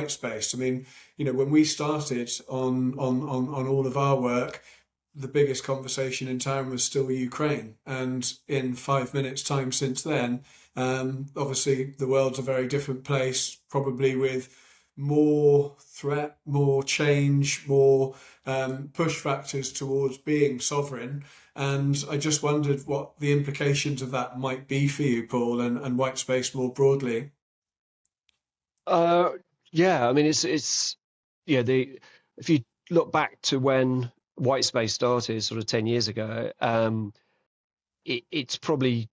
Whitespace. I mean, when we started on all of our work, the biggest conversation in town was still Ukraine. And in 5 minutes time since then, obviously the world's a very different place, probably with more threat, more change, more push factors towards being sovereign. And I just wondered what the implications of that might be for you, Paul, and Whitespace more broadly. Uh, yeah, I mean, it's yeah. The If you look back to when Whitespace started, sort of 10 years ago, it's probably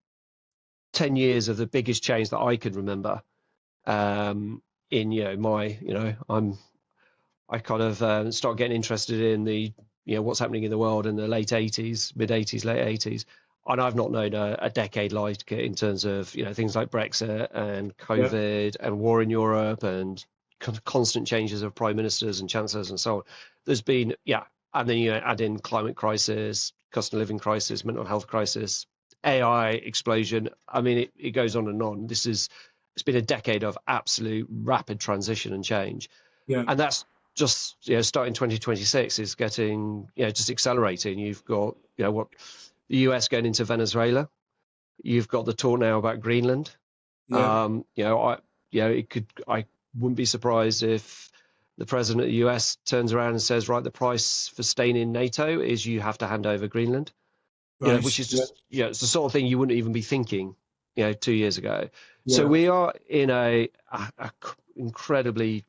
10 years of the biggest change that I can remember. In I kind of start getting interested in the what's happening in the world in the late 80s, mid 80s, late 80s. And I've not known a decade like it in terms of things like Brexit and Yeah, COVID and war in Europe and constant changes of prime ministers and chancellors and so on. There's been and then add in climate crisis, cost of living crisis, mental health crisis, AI explosion. I mean, it goes on and on. It's been a decade of absolute rapid transition and change, yeah, and that's just starting 2026 is getting just accelerating. You've got what the US going into Venezuela. You've got the talk now about Greenland. yeah, I wouldn't be surprised if the president of the US turns around and says, right, the price for staying in NATO is you have to hand over Greenland. Which right, is yeah, just it's the sort of thing you wouldn't even be thinking 2 years ago. So yeah, we are in a incredibly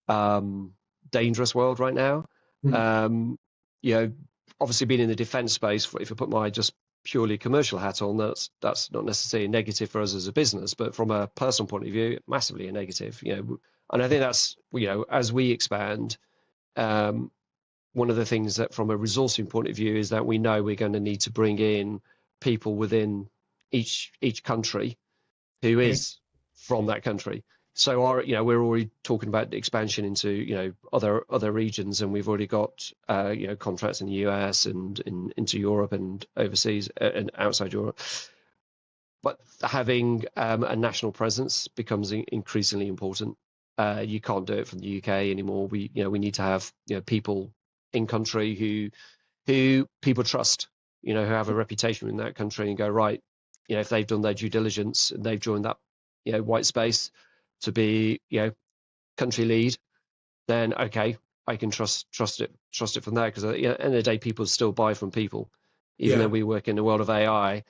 dangerous world right now. mm, Um, you know, Obviously being in the defence space, if I put my just purely commercial hat on, that's not necessarily a negative for us as a business, but from a personal point of view, massively a negative. And I think that's as we expand, one of the things that from a resourcing point of view is that we know we're going to need to bring in people within each country who okay, is from that country. So we're already talking about the expansion into other regions, and we've already got contracts in the US and into Europe and overseas and outside Europe. But having a national presence becomes increasingly important. You can't do it from the UK anymore. We need to have people in country who people trust, who have a reputation in that country and go, right, if they've done their due diligence and they've joined that, white space to be, country lead, then okay, I can trust it from there. Because at the end of the day, people still buy from people, even though yeah, we work in the world of AI.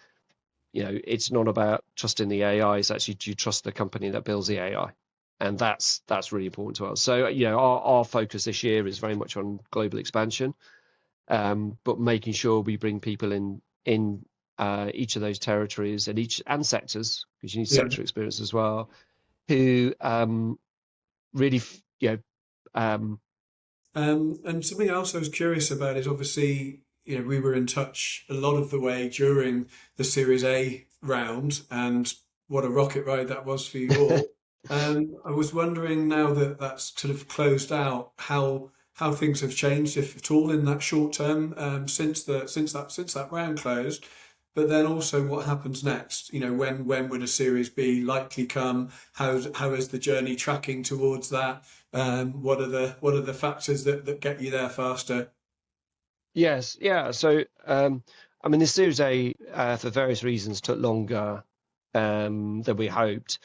It's not about trusting the AI. It's actually, do you trust the company that builds the AI? And that's really important to us. So, our focus this year is very much on global expansion, but making sure we bring people in each of those territories and sectors, because you need yeah. sector experience as well, who really um, And something else I was curious about is obviously, we were in touch a lot of the way during the Series A round, and what a rocket ride that was for you all. I was wondering now that that's sort of closed out, how things have changed, if at all, in that short term, since that round closed. But then also what happens next? When would a Series B likely come? How is the journey tracking towards that? What are the factors that get you there faster? yes, yeah. So I mean, the Series A for various reasons took longer than we hoped.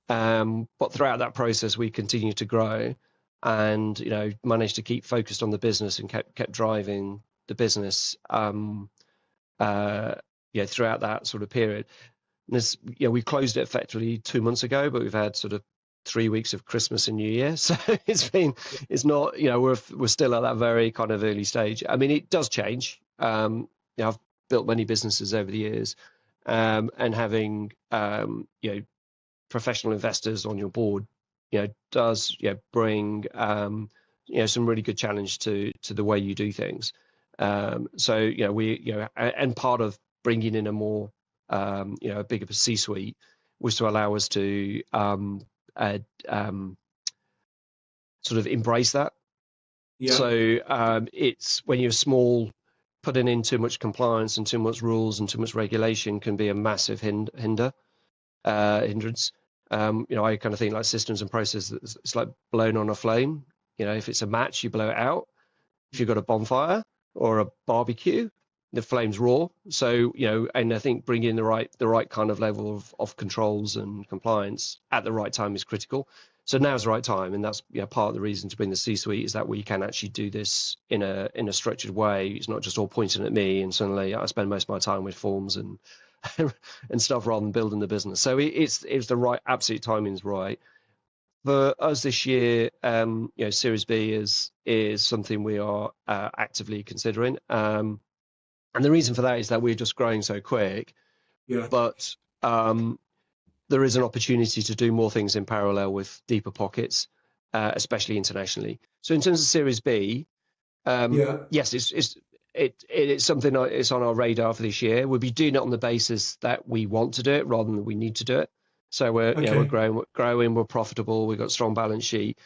But throughout that process, we continued to grow and, managed to keep focused on the business and kept driving the business, throughout that sort of period. And we closed it effectively 2 months ago, but we've had sort of 3 weeks of Christmas and New Year. So it's not, we're still at that very kind of early stage. I mean, it does change. I've built many businesses over the years, and having, professional investors on your board, does bring some really good challenge to the way you do things. So we and part of bringing in a more a bigger C-suite was to allow us to uh, um, sort of embrace that. Yeah, So it's when you're small, putting in too much compliance and too much rules and too much regulation can be a massive hindrance. I kind of think like systems and processes, it's like blowing on a flame. If it's a match, you blow it out. If you've got a bonfire or a barbecue, the flames roar. So, and I think bringing the right kind of level of controls and compliance at the right time is critical. So now's the right time, and that's part of the reason to bring the C-suite is that we can actually do this in a structured way. It's not just all pointing at me, and suddenly I spend most of my time with forms and and stuff rather than building the business. So it's the right absolute timing's right. For us this year, Series B is something we are actively considering, and the reason for that is that we're just growing so quick. Yeah. But there is an opportunity to do more things in parallel with deeper pockets, especially internationally. So in terms of Series B, yes, it's something that is on our radar for this year. We'll be doing it on the basis that we want to do it rather than we need to do it. So we're growing, we're profitable, we've got a strong balance sheet.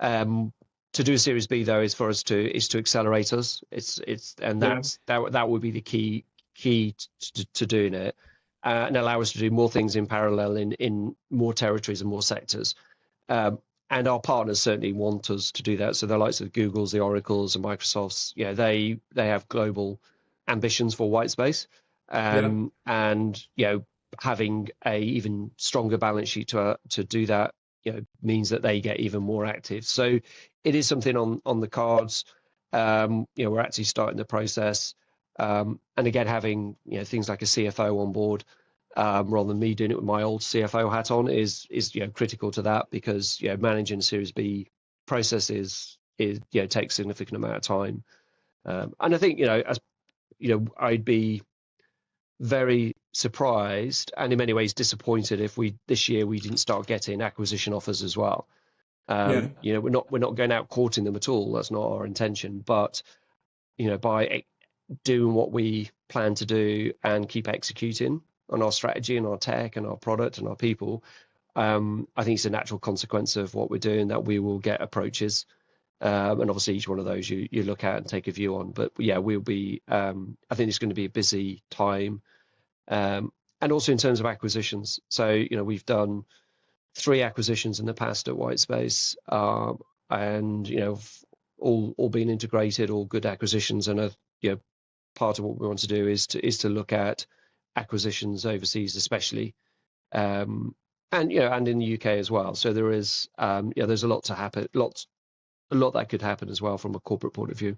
To do a Series B though is to accelerate us. That would be the key to doing it, and allow us to do more things in parallel in more territories and more sectors. And our partners certainly want us to do that. So the likes of Google's, the Oracles, and Microsoft's, they have global ambitions for Whitespace, and having a even stronger balance sheet to do that, means that they get even more active. So it is something on the cards. We're actually starting the process, and again having things like a CFO on board. Rather than me doing it with my old CFO hat on is critical to that, because managing a Series B process is takes a significant amount of time, and I think I'd be very surprised and in many ways disappointed if this year we didn't start getting acquisition offers as well. We're not going out courting them at all. That's not our intention, but by doing what we plan to do and keep executing on our strategy and our tech and our product and our people, I think it's a natural consequence of what we're doing that we will get approaches, and obviously each one of those you look at and take a view on. But we'll be I think it's going to be a busy time, and also in terms of acquisitions. So we've done 3 acquisitions in the past at Whitespace, and all been integrated, all good acquisitions, and part of what we want to do is to look at acquisitions overseas, especially, and in the UK as well. So there is there's a lot to happen, a lot that could happen as well from a corporate point of view.